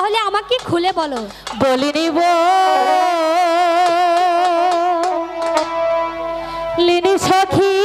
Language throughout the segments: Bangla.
তাহলে আমাকে খুলে বলো। বলিনিব লিনি সখী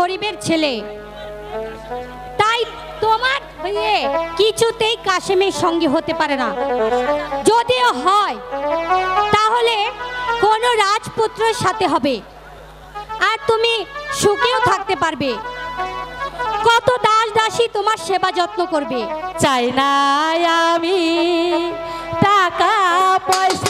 গরিবের ছেলে, তাই তোমার বিয়ে কিছুতেই কাশেমের সঙ্গে হতে পারে না। যদিও হয় তাহলে কোন রাজপুত্রের সাথে হবে, আর তুমি সুখেও থাকতে পারবে। কত দাস দাসী তোমার সেবা যত্ন করবে। চাই না আমি টাকা পয়সা